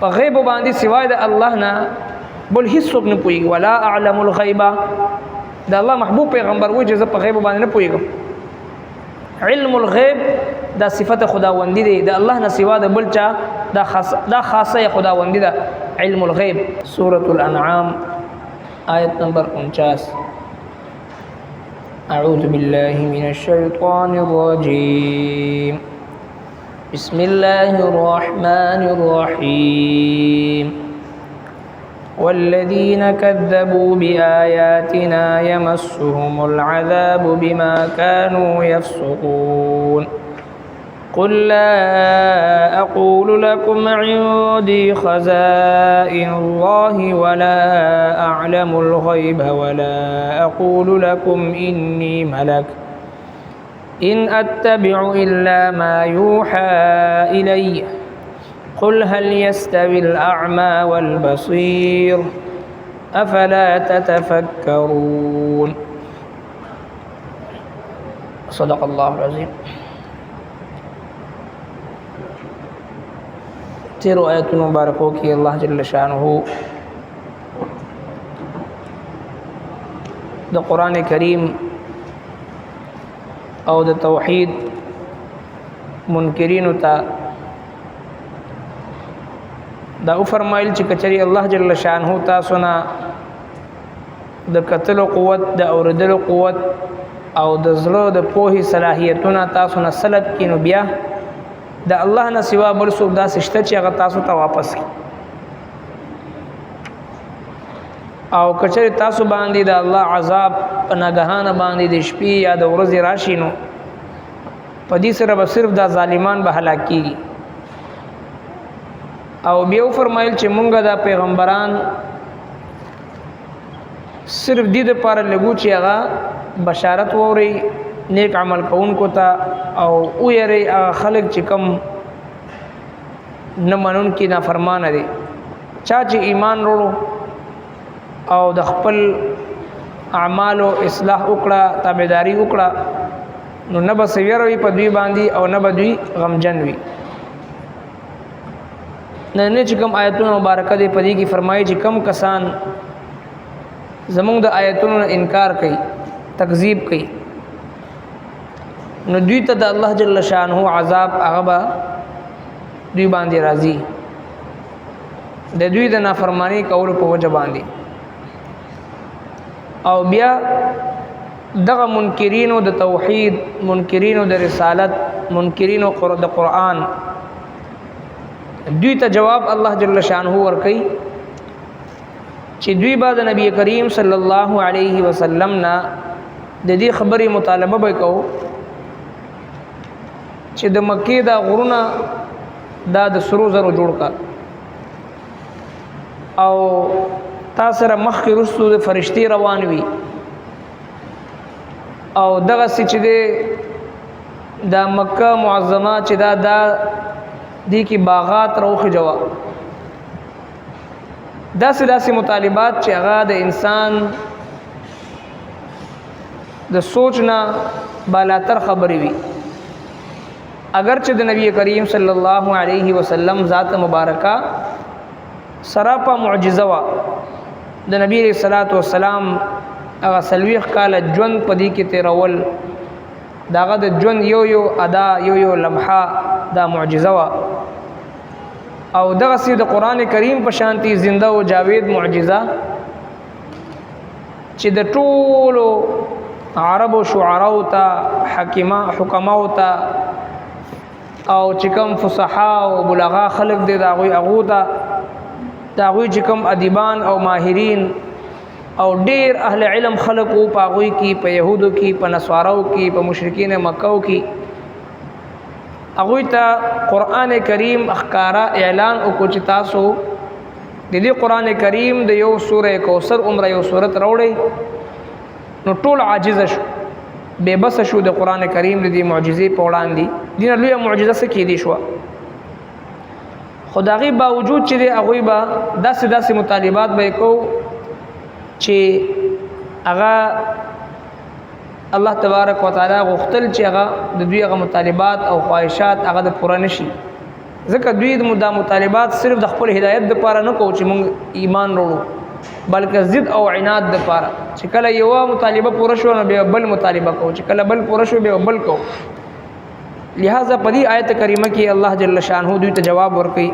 په غیب باندې سوا د الله نه بل هیڅ څوک نه پوهیږي. ولا اعلم الغیب، د الله محبوب پیغمبر وایي چې زه په غیب باندې نه پوهیږم. علم الغیب دا صفت خداوندی دی، د الله نه سوا د بل چا دا خاصه خداوندی ده. علم الغیب. سورة الانعام آیت نمبر 49. اعوذ بالله من الشیطان الرجیم. بسم الله الرحمن الرحيم. والذين كذبوا بآياتنا يمسهم العذاب بما كانوا يفسقون. قل لا أقول لكم عندي خزائن الله ولا أعلم الغيب ولا أقول لكم إني ملك إن أتبع إلا ما يوحى إلي. قل هل يستوي الأعمى والبصير أفلا تتفكرون. صدق الله العظيم. تیرو آیتونو مبارکو کی اللہ جل شانہ د قرآن کریم او د توحید منکرینو ته دا فرمایل چې کچری الله جل شانہ تاسو نه د قتل قوت د اوردل قوت او د زړه د پوهې صلاحیتونه تاسو نه سلب کینو بیا د الله نه سوا بل څوک داسې شته چې هغه تاسو ته واپس کړي. او کچری تاسو باندې د الله عذاب په ناګهانه باندې د شپې یا د ورځې راشي نو په دې سره به صرف دا ظالمان به هلاک کیږي. او بیا فرمایل چې مونږ دا پیغمبران صرف دې لپاره لګو چې هغه بشارت ووري نیک عمل کوونکو ته او ويري خلق چې کم نه منون کې نافرمان دي. چا چې ایمان وروړو او د خپل اعمالو اصلاح وکړه تابعداري وکړه نو نه به سویروي په دوی باندې او نه به دوی غمجن وي. نه چې کوم آیتونو مبارکه دي په دې کې فرمایي چې کم کسان زمونږ د آیتونو انکار کوي تکذیب کوي نو دوی ته د الله جل شانه عذاب هغه به دوی باندې راځي د دوی د نافرمانی کولو په وجه باندې. او بیا دغه منکرینو د توحید منکرینو د رسالت منکرینو د قرآن دوی ته جواب الله جل شانه ورکي چې دوی بعد نبی کریم صلی الله علیه وسلم نه د دې خبرې مطالبه وکاو چې د مکې دا غرونه دا د سرو زرو جوړ کا او تاسو را مخکې رسو د فرشتي روان وي او دغه چې د مکه معظمه چې دا دی کی باغات روخ جوا داسې مطالبات چې هغه د انسان د سوچ نه بالاتر خبرې وي. اگر چې د نبی کریم صلی الله علیه وسلم ذات مبارکه سراپا معجزه وا د نبی علیہ الصلوۃ والسلام هغه سلويخ کال ژوند پدې کې تیرول داغه د ژوند یو ادا یو لمحه دا معجزه وا او دغه سي د قران کریم په شانتي زنده او جاوید معجزه چې د ټولو عرب او شعراء ته حکما او ته او چې کوم فصحا او بلغا خلق دي دا غوي اغودا دا غوي چې کوم ادیبان او ماهرین او ډیر اهل علم خلق او پاغوي کی په يهودو کی په نصاراو کی په مشرکین مکه کی اغوی ته قران کریم اخکارا اعلان او کو چې تاسو د دې قران کریم د یو سوره کوثر عمره یو سورت راوړي نو ټول عاجز شو بے بس شو د قران کریم د دې معجزې په وړاندې دینه لوی معجزه څه کې دي شو خدایي باوجود چې هغه با داسې مطالبات به کو چې هغه الله تبارک وتعالى غختل چې هغه د دوی هغه مطالبات او خواهشات هغه د پوره نشي ځکه دوی د مطالبات صرف د خپل هدایت لپاره نه کوو چې موږ ایمان وروړو، بلکې ضد او عناد لپاره چې کله یو مطالبه پوره شو نو بیا بل مطالبه کوو، چې کله بل پوره شو بیا بل کوو. لہذا په دې آیت کریمه کې الله جل شانه دوی ته جواب ورکړي،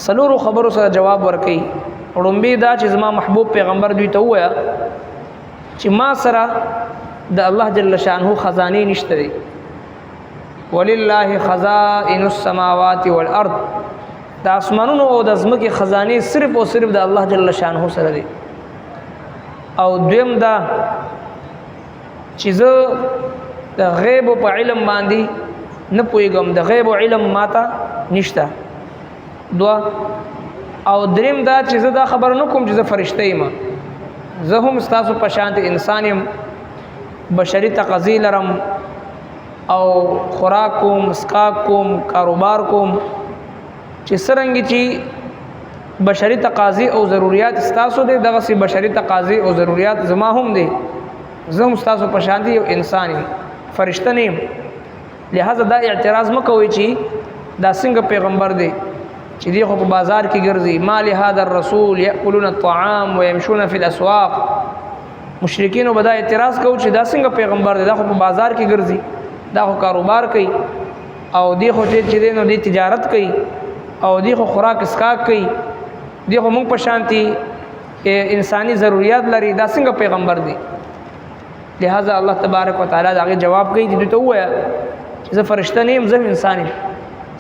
څلورو خبرو سره جواب ورکړي. وړومبی دا چې زما محبوب پیغمبر دوی ته ووایه چې ما سره د الله جل شانه خزانه نشته دي. ولله خزائن السماوات والارض، د اسمانونو او د ځمکې خزانه صرف او صرف د الله جل شانه سره دي. او دویم دا چې زه د غیب په علم باندې نه پوهیږم، د غیب علم ماته نشته. دوا او دریم دا چې زه دا خبر نه کوم چې زه فرشته یم، زه هم ستاسو په شان انسان یم، بشری تقاضی لرم او خوراک کوم، اسکاک کوم، کاروبار کوم، چې څرنګه چې بشری تقاضی او ضرورت ستاسو دي دغه سي بشری تقاضی او ضرورت زما هم دي. زه هم ستاسو په شان یو انسان یم، فرشته نه یم. لہذا دا اعتراض مکوئ چې دا څنګه پیغمبر دی چې دی خو په بازار کې ګرځي. ما لهذا الرسول یاکلون الطعام ويمشون في الاسواق. مشرکین وبدا اعتراض کوي چې دا څنګه پیغمبر دی، دا خو په بازار کې ګرځي، دا خو کاروبار کوي، او دی خو چې دی نو دی تجارت کوي، او دی خو خوراک اسکاک کوي، دی خو موږ په شانتي انساني ضرورت لري، دا څنګه پیغمبر دی. لہذا الله تبارک وتعالى دا جواب کوي چې دوی ته ووایه چې زه فرشته نه یم، زه انسان یم،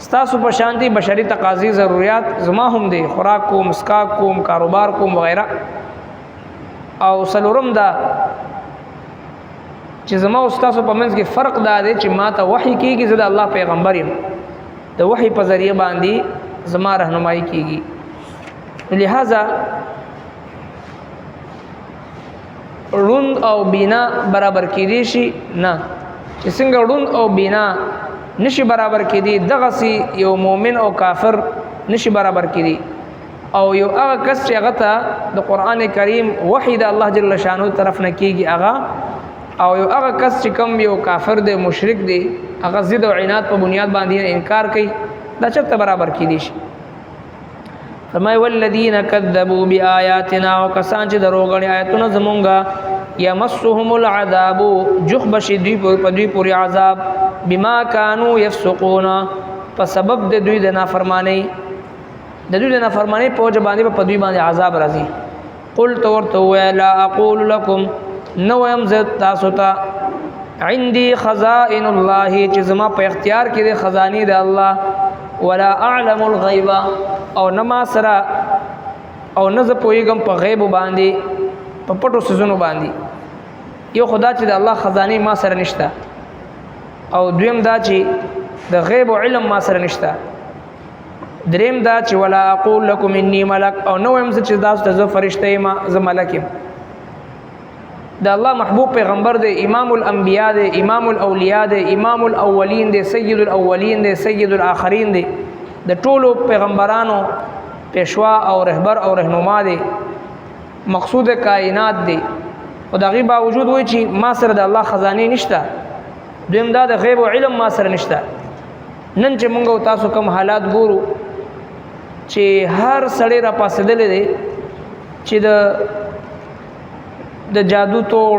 ستاسو په شانتي بشری تقاضی ضرورت زما هم دي، خوراک کوم، اسکاک کوم، کاروبار کوم وغیرہ. او څلورم دا چې زما او ستاسو په منځ کې فرق دا دی چې ما ته وحی کیږي، زه د الله پیغمبر یم، د وحی په ذریعہ باندې زما رهنمایي کیږي. لہذا روند او بینا برابر کیدی شي نه، چې څنګه روند او بینا نشي برابر کیدی، دغه سي یو مؤمن او کافر نشي برابر کیدی. او یو هغه کس چې هغه ته د قران کریم وحی د الله جل شانه طرف نه کیږي هغه، او یو هغه کس چې کوم یو کافر دی، مشرک دی، هغه ضد او عناد په بنیاد باندې انکار کوي، دا چرته برابر کیدی شي. فرمای والذین کذبوا بآیاتنا، او کسان چې دروغړي آیاتونه زمونږه، یمسهم العذاب، جخ بشي دوی پوری عذاب، بما كانوا يفسقون، په سبب د دوی د نافرمانی، د دوی د نافرمانی په وجه باندې په دوی باندې عذاب راځي. قلت ورته لا اقول لكم، نو يم زه تاسو ته عندي خزائن الله، چې زما په اختیار کې د خزانه د الله، ولا اعلم الغیب، او نما سره او نه زه پوهیږم په غیب باندې، په پټو سيزونو باندې. یو خدا چې د الله خزانه ما سره نشته، او دویم دا چې د غیب علم ما سره نشته. دریم دا چې ولا اقول لكم اني ملک، او نو يم چې تاسو ته فرشته یم، زه ملک یم. د الله محبوب پیغمبر دی، امام الانبیاء دی، امام الاولیاء دی، امام الاولین دی، سید الاولین دی، سید الاخرین دی، د ټولو پیغمبرانو پیشوا او رهبر او رهنما دی، مقصود کائنات دی. او دغه باوجود وای چې ما سره د الله خزانه نشته، دویم دا د غیب او علم ما سره نشته. نن چې مونږ او تاسو کوم حالات ګورو چې هر سړی را پاسېدل دي چې د جادو توړ،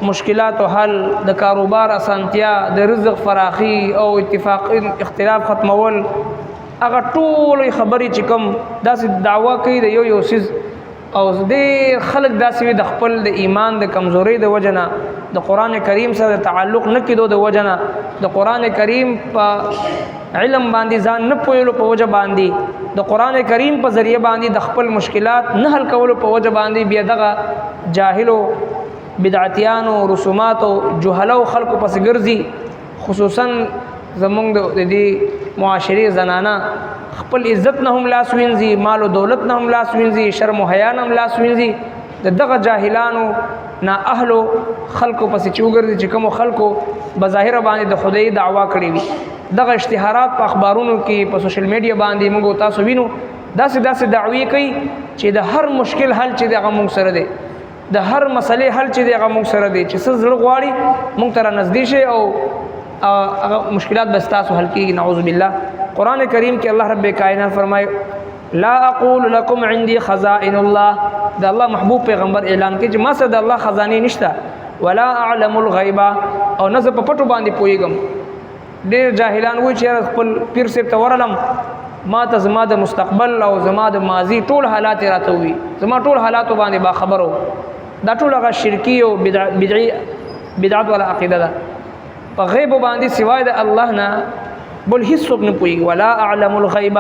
مشکلات او حل، د کاروبار اسانتیا، د رزق فراخي او اتفاق اختلاف ختمول، هغه ټول خبرې چې کوم داسې دعوا کوي د یو سیز، او دې خلک داسې د خپل د ایمان د کمزوري د وجنه، د قران کریم سره تعلق نه کېدو د وجنه، د قران کریم په علم باندې ځان نه پوهېلو په وجه باندې، د قران کریم په ذریعہ باندې د خپل مشکلات نه حل کولو په وجه باندې بیا دغه جاهلو، بدعتیانو، رسوماتو، جهلو خلکو پس ګرځي. خصوصا زمونږ د دې معاشري زنانه خپل عزت نه هم لاس وینځي، مال او دولت نه هم لاس وینځي، شرم او حیا نه هم لاس وینځي. دغه جاهلانو نا اهلو خلکو پس چوګرځي چې کوم خلکو بظاهر باندې د خدای دعوا کړې وي. دغه اشتهارات په اخبارونو کې، په سوشل میډیا باندې موږ تاسو وینو، داسې دعوی کوي چې د هر مشکل حل چې دغه موږ سره دی، د هر مسلې حل چې دغه موږ سره دی، چې څه زړه غواړي موږ ته را نږدې شي او هغه مشکلات به تاسو حل کیږي. نعوذ بالله. قران کریم کې الله رب کائنات فرمایي لا اقول لكم عندي خزائن الله. د الله محبوب پیغمبر اعلان کوي چې ما سره د الله خزانه نشته. ولا اعلم الغیب او نه زه په پټو باندې پوهیږم. ډېر جاهلان وایي چې خپل پیر صاحب ته ورلم ما ته زما د مستقبل او زما د ماضي ټول حالات راته وي، زما ټول حالاتو باندې با خبرو. دا ټول هغه شرکی او بدعت ولا عقیده ده. په غیب باندې سوای د الله نه بل هیڅ څوک نه پوهیږي. ولا اعلم الغیب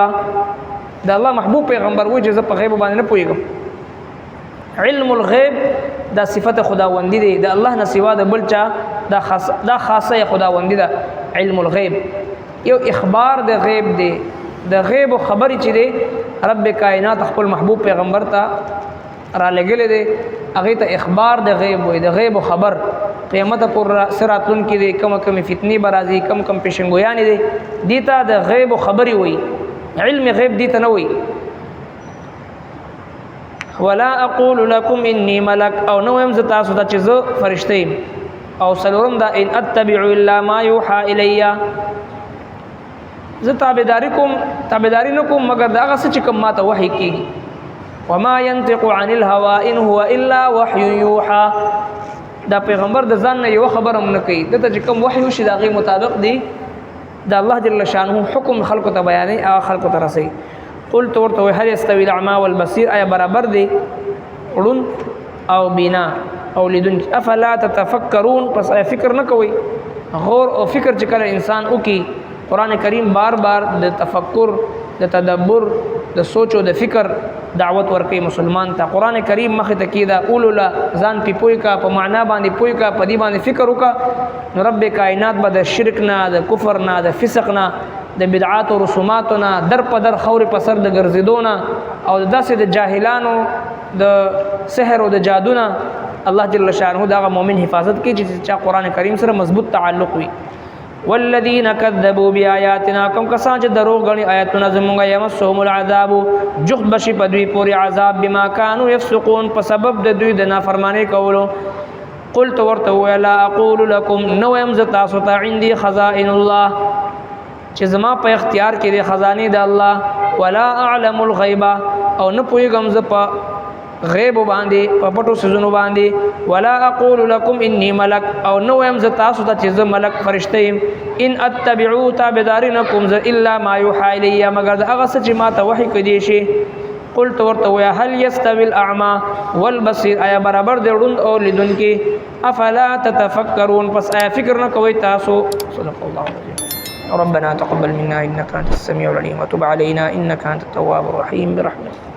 د الله محبوب پیغمبر وایي چې زه په غیب باندې نه پوهیږم. علم الغیب دا صفت خداوندی دی، د الله نه سوا د بل چا دا خاصه خداوندی ده. علم الغیب یو اخبار د غیب دی، د غیب خبرې چې دی رب کائنات خپل محبوب پیغمبر ته را لګلې دی، هغه ته اخبار د غیب وي، د غیب خبر. قیامت پر سراتون کې دی کم کم فتنی برازي، کم کم پیشنګویان دي، دیتا د غیب خبرې وي. علم غیب دیتا نه وي. ولا اقول لكم اني ملك او نو يم ز تاسو ته چې زه فرشته یم. او سلورم دا ان اتبع الا ما يوحى الي، زه تابعداري نه کوم مگر دا هغه څه چې کوم ماته وحی کیږي. وما ينطق عن الهوى ان هو الا وحي يوحى. دا پیغمبر د ځان نه یو خبره هم نه کوي، دته چې کوم وحی وشي دا غي مطابق دی دا الله جل شانه حکم خلق ته بیانې او خلق ته رسي. قلت ورته هل يستوي الاعمى والبصير، آیا برابر دي ړوند او بینا او لیدون؟ افلا تتفکرون، پس آیا فکر نه کوي؟ غور او فکر چې کله انسان وکي، قران کریم بار بار د تفکر، د تدبر، د سوچ او د فکر دعوت ورکوي مسلمان ته. قران کریم مخه ته کیدا اولولا ځان پی پوي کا، په معنا باندې پوي کا، په دې باندې فکر وکا. نو رب کائنات به د شرک نه، د کفر نه، د فسق نه، د بدعات او رسومات نه در په در خور په سر د ګرځیدونه او داسې د جاهلانو د سحر او د جادو نه الله جل شانه دا مؤمن حفاظت کوي چې چا قران کریم سره مضبوط تعلق وي. والذین کذبوا بیااتنا، کوم کسان چې دروغ غني آیاتونه زمونږه، یمسهم العذاب، جخت بشي په دوی پورې عذاب، بما كانوا يفسقون، په سبب د دوی د نافرمانی کولو. قلت ورته ولا اقول لكم، نو يم ز تاسو ته عندي خزائن الله، چې زما په اختیار کې د خزانه د الله. ولا اعلم الغیب، او نه پوهیږم ز په غیب باندې، په پټو سيزونو باندې. ولا اقول لكم اني ملك، او نو يم ز تاسو ته چې ز ملک فرشته يم. ان اتبعوا تابعدارنکم ز الا ما يوحى الي، مگر دا هغه څه چې ما ته وحی کړي شي. قلت ورته ويا هل يستوي الاعمى والبصير، آیا برابر دی ړوند او لیدونکي؟ افلا تتفکرون، پس آیا فکر نه کوي تاسو؟ صدق الله العظيم. ربنا تقبل منا انك انت السميع العليم وتب علينا انك انت التواب الرحيم برحمتك.